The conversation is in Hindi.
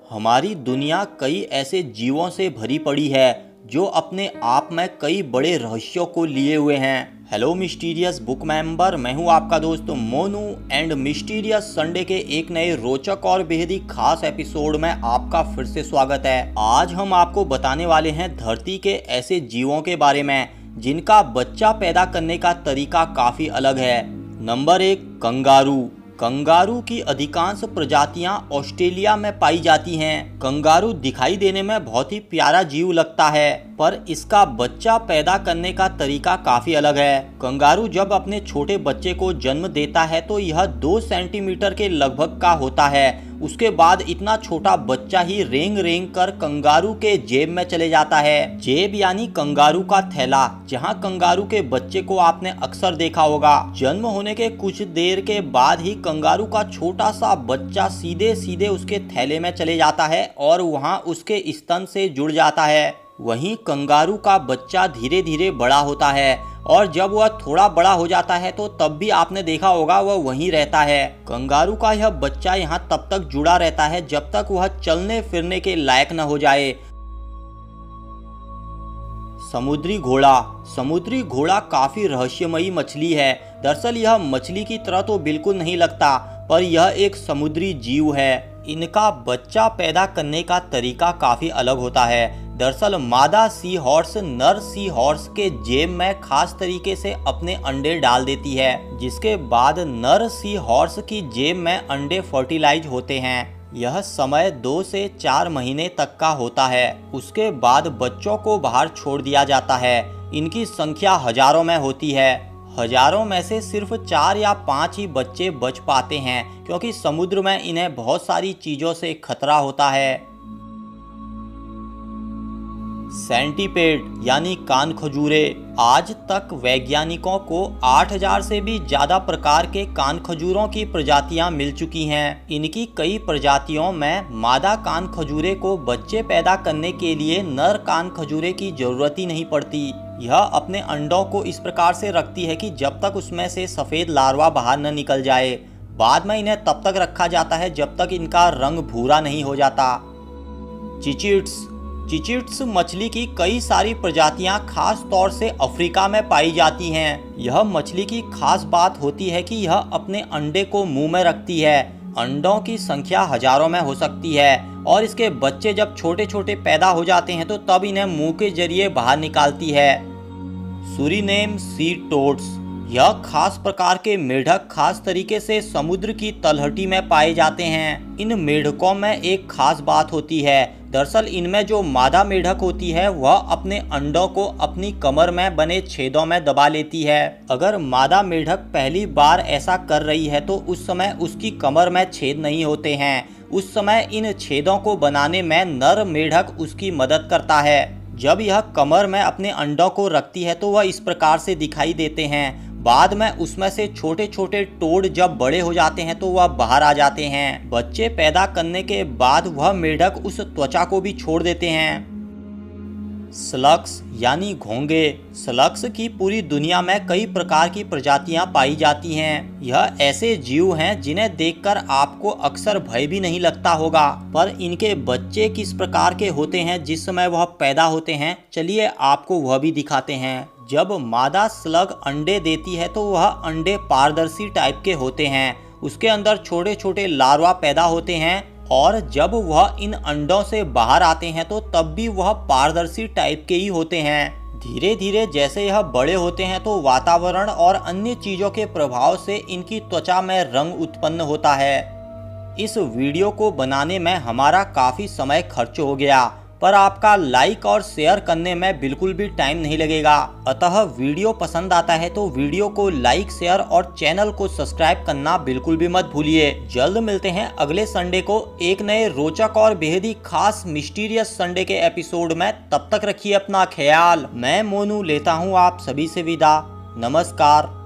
हमारी दुनिया कई ऐसे जीवों से भरी पड़ी है जो अपने आप में कई बड़े रहस्यों को लिए हुए हैं। हेलो मिस्टीरियस बुक मेंबर, मैं हूं आपका दोस्त मोनू एंड मिस्टीरियस संडे के एक नए रोचक और बेहद ही खास एपिसोड में आपका फिर से स्वागत है। आज हम आपको बताने वाले हैं धरती के ऐसे जीवों के बारे में जिनका बच्चा पैदा करने का तरीका काफी अलग है। Number 1, kangaroo. कंगारू की अधिकांश प्रजातियां ऑस्ट्रेलिया में पाई जाती हैं। कंगारू दिखाई देने में बहुत ही प्यारा जीव लगता है, पर इसका बच्चा पैदा करने का तरीका काफी अलग है। कंगारू जब अपने छोटे बच्चे को जन्म देता है तो यह 2 सेंटीमीटर के लगभग का होता है। उसके बाद इतना छोटा बच्चा ही रेंग रेंग कर कंगारू के जेब में चले जाता है। जेब यानी कंगारू का थैला, जहां कंगारू के बच्चे को आपने अक्सर देखा होगा। जन्म होने के कुछ देर के बाद ही कंगारू का छोटा सा बच्चा सीधे सीधे उसके थैले में चले जाता है और वहां उसके स्तन से जुड़ जाता है। वहीं कंगारू का बच्चा धीरे धीरे बड़ा होता है और जब वह थोड़ा बड़ा हो जाता है तो तब भी आपने देखा होगा वह वहीं रहता है। कंगारू का यह बच्चा यहाँ तब तक जुड़ा रहता है जब तक वह चलने फिरने के लायक न हो जाए। समुद्री घोड़ा। समुद्री घोड़ा काफी रहस्यमयी मछली है। दरअसल यह मछली की तरह तो बिल्कुल नहीं लगता, पर यह एक समुद्री जीव है। इनका बच्चा पैदा करने का तरीका काफी अलग होता है। दरअसल मादा सी हॉर्स नर सी हॉर्स के जेब में खास तरीके से अपने अंडे डाल देती है, जिसके बाद नर सी हॉर्स की जेब में अंडे फर्टिलाइज होते हैं। यह समय 2 से 4 महीने तक का होता है। उसके बाद बच्चों को बाहर छोड़ दिया जाता है। इनकी संख्या हजारों में होती है। हजारों में से सिर्फ 4 या 5 ही बच्चे बच पाते हैं, क्योंकि समुद्र में इन्हें बहुत सारी चीजों से खतरा होता है। सेंटीपेड यानी कान खजूरे। आज तक वैज्ञानिकों को 8000 से भी ज्यादा प्रकार के कान खजूरों की प्रजातियां मिल चुकी हैं। इनकी कई प्रजातियों में मादा कान खजूरे को बच्चे पैदा करने के लिए नर कान खजूरे की जरूरत ही नहीं पड़ती। यह अपने अंडों को इस प्रकार से रखती है कि जब तक उसमें से सफेद लार्वा बाहर न निकल जाए। बाद में इन्हें तब तक रखा जाता है जब तक इनका रंग भूरा नहीं हो जाता। चिचिट्स। चिचिट्स मछली की कई सारी प्रजातियां खास तौर से अफ्रीका में पाई जाती हैं। यह मछली की खास बात होती है कि यह अपने अंडे को मुंह में रखती है। अंडों की संख्या हजारों में हो सकती है और इसके बच्चे जब छोटे छोटे पैदा हो जाते हैं तो तब इन्हें मुंह के जरिए बाहर निकालती है। सूरीनेम सी टोड्स। यह खास प्रकार के मेढक खास तरीके से समुद्र की तलहटी में पाए जाते हैं। इन मेढकों में एक खास बात होती है। दरअसल इनमें जो मादा मेढक होती है वह अपने अंडों को अपनी कमर में बने छेदों में दबा लेती है। अगर मादा मेढक पहली बार ऐसा कर रही है तो उस समय उसकी कमर में छेद नहीं होते हैं। उस समय इन छेदों को बनाने में नर मेढक उसकी मदद करता है। जब यह कमर में अपने अंडों को रखती है तो वह इस प्रकार से दिखाई देते हैं। बाद में उसमें से छोटे छोटे टोड जब बड़े हो जाते हैं तो वह बाहर आ जाते हैं। बच्चे पैदा करने के बाद वह मेढक उस त्वचा को भी छोड़ देते हैं। स्लग्स यानी घोंगे। स्लग्स की पूरी दुनिया में कई प्रकार की प्रजातियां पाई जाती हैं। यह ऐसे जीव हैं जिन्हें देखकर आपको अक्सर भय भी नहीं लगता होगा, पर इनके बच्चे किस प्रकार के होते हैं जिस समय वह पैदा होते हैं, चलिए आपको वह भी दिखाते हैं। जब मादा स्लग अंडे देती है तो वह अंडे पारदर्शी टाइप के होते हैं। उसके अंदर छोटे छोटे लार्वा पैदा होते हैं और जब वह इन अंडों से बाहर आते हैं तो तब भी वह पारदर्शी टाइप के ही होते हैं। धीरे धीरे जैसे यह बड़े होते हैं तो वातावरण और अन्य चीजों के प्रभाव से इनकी त्वचा में रंग उत्पन्न होता है। इस वीडियो को बनाने में हमारा काफी समय खर्च हो गया, पर आपका लाइक और शेयर करने में बिल्कुल भी टाइम नहीं लगेगा। अतः वीडियो पसंद आता है तो वीडियो को लाइक, शेयर और चैनल को सब्सक्राइब करना बिल्कुल भी मत भूलिए। जल्द मिलते हैं अगले संडे को एक नए रोचक और बेहद ही खास मिस्टीरियस संडे के एपिसोड में। तब तक रखिए अपना ख्याल। मैं मोनू लेता हूँ आप सभी से विदा। नमस्कार।